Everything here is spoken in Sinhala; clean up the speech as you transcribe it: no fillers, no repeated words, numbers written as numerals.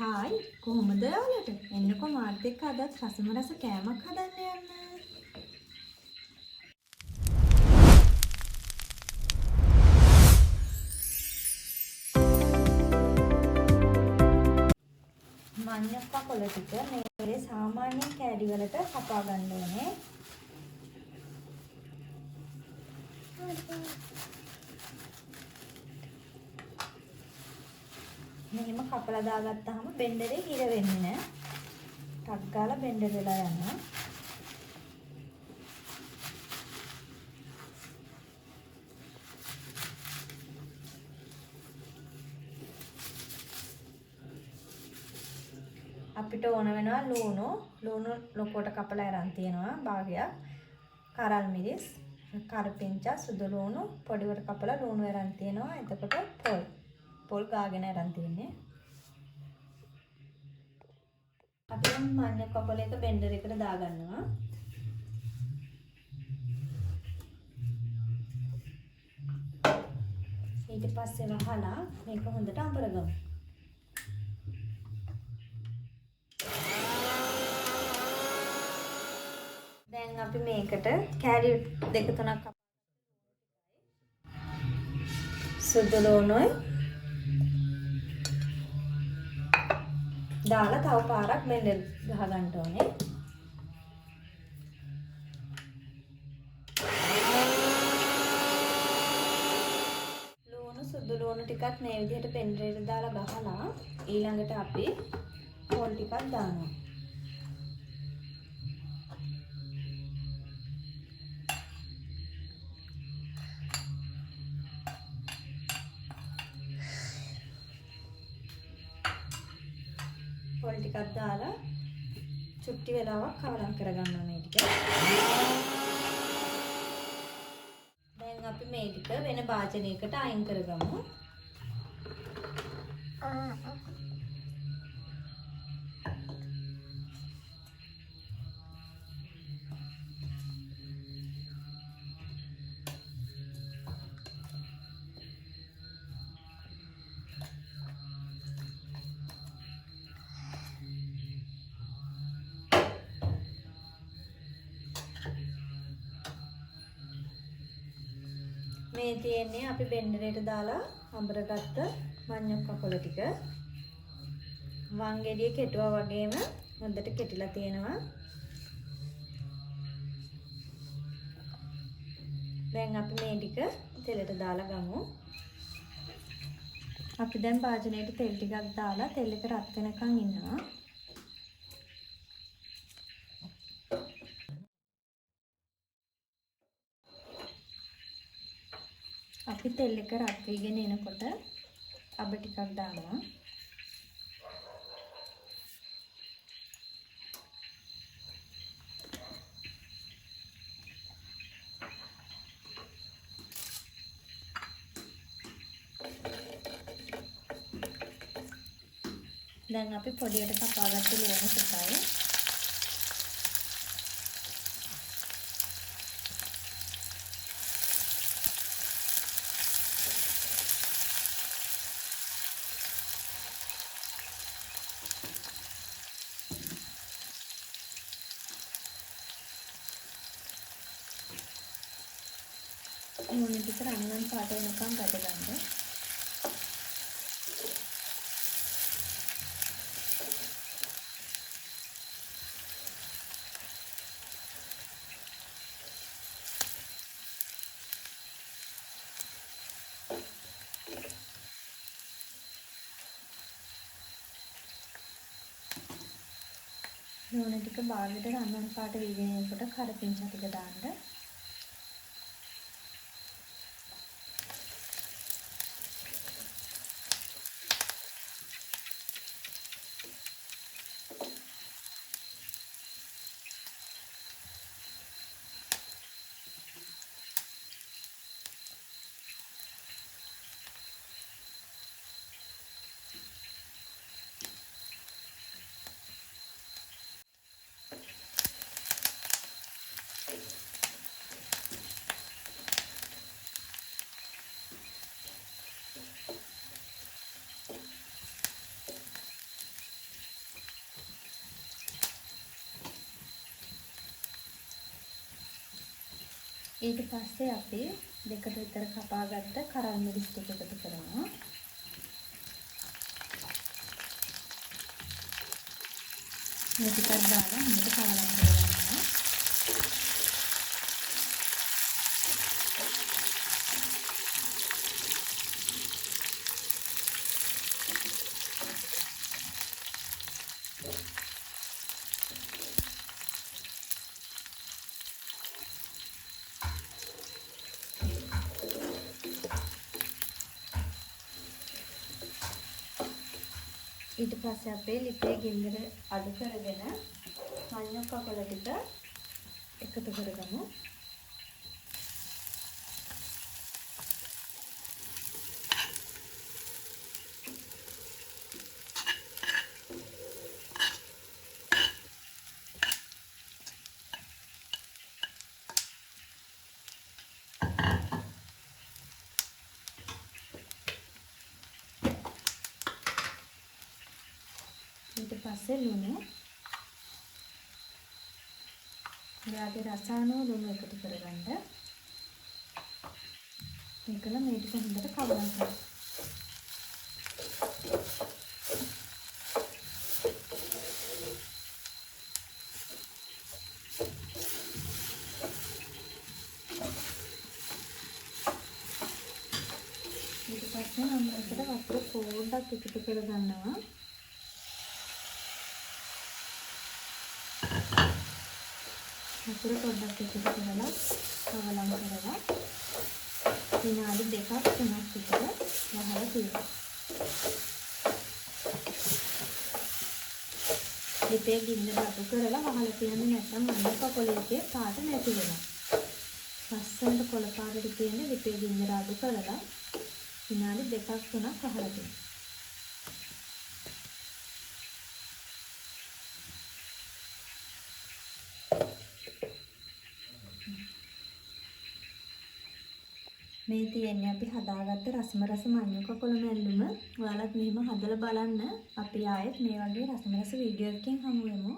හායි කොහොමද ඔයාලට? එන්නකො මාත් එක්ක අදත් රසම රස කෑමක් හදන්න යන්න. මඤ්ඤක් කපල ටික මේ සාමාන්‍ය කෑලි වලට කපා ගන්න ඕනේ. මෙහෙම කපලා දාගත්තාම බෙන්ඩරේ හිර වෙන්නේ නැහැ. ටක් ගාලා බෙන්ඩර් වෙලා යනවා. අපිට ඕන වෙනවා ලුණු ලොකුවට කපලා අරන් තියෙනවා භාගයක්. කරල් මිරිස්, කරපිංචා, සුදු ලුණු පොඩිවට කපලා ලුණු අරන් තියෙනවා. එතකොට පොල් ගාගෙන අරන් තියෙන්නේ. අපි මඤ්ඤ කපල එක බෙන්ඩර් එකට දාගන්නවා. ඊට පස්සේ වහලා මේක හොඳට අඹරගමු. දැන් අපි මේකට කෑලි දෙක තුනක් සුදු ලුණුයි දාලා තව පාරක් බෙන්ඩර් ගහ ගන්න ඕනේ. සුදු ලුණු ටිකක් මේ විදිහට බෙන්ඩරේට දාලා ගහලා ඊළඟට අපි පොල් ටිකක් දානවා. පොල් ටිකක් දාලා චුට්ටි වෙලාවක් කවරම් කරගන්නවා මේ ටික. දැන් අපි මේ ටික වෙන භාජනයකට අයින් කරගමු. මේ තියෙන්නේ අපි බෙන්ඩරේට දාලා අඹරගත්ත මඤ්ඤොක් කපල ටික. වංගෙඩිය කෙටුවා වගේම හොඳට කෙටිලා තියෙනවා. දැන් අපි මේ ටික තෙලට දාලා ගමු. අපි දැන් භාජනයට තෙල් ටිකක් දාලා තෙල් එක රත් වෙනකන් ඉන්නවා. අපි තෙල් එක රත් වෙගෙන එනකොට අබ ටිකක් දානවා. දැන් අපි පොඩියට කපාගත්ත ලුණු ටිකයි ලුණු ටික රන්වන් පාට වෙනකම් බැද ගන්න. ලුණු ටික බාගෙට රන්වන් පාට වීගෙන එනකොට කරපිංචා ටික දාන්න. ඊට පස්සේ අපි දෙකට විතර කපාගත්ත කරල් මිරිස් ටික එකතු කරනවා. මේ ටිකක් දාලා හොඳට කලවම් කරගන්නවා. ඊට පස්සේ අපේ ලිපේ ගින්දර අඩු කරගෙන මඤ්ඤොක් කකොල ටික එකතු කරගමු. ඊට පස්සේ ලුණු ඔයාගේ රස අනුව ලුණු එකතු කරගන්න. මේකල මේ ටික හොඳට කවලා ගන්න. ඊට පස්සේ මම එකට වතුර පොඩ්ඩක් එකතු කරගන්නවා. වතුර පොඩ්ඩක් එකතු කරලා කවලම් කරලා විනාඩි 2-3ක් විතර වහලා තියන්න. ලිපේ ගින්දර අඩු කරලා වහලා තියන්න නැත්නම් මඤ්ඤොක් කකොලේ පාට නැති වෙනවා. ලස්සනට කොළ පාටට තියෙන ලිපේ ගින්දර අඩු කරලා විනාඩි 2-3ක් වහලා තියන්න. මේ තියෙන්නේ අපි හදාගත්ත රසමරස මඤ්ඤොක් කකොල මැල්ලුම. ඔයාලත් මෙහෙම හදලා බලන්න. අපි ආයෙත් මේ වගේ රසමරස වීඩියෝ එකකින් හමු වෙමු.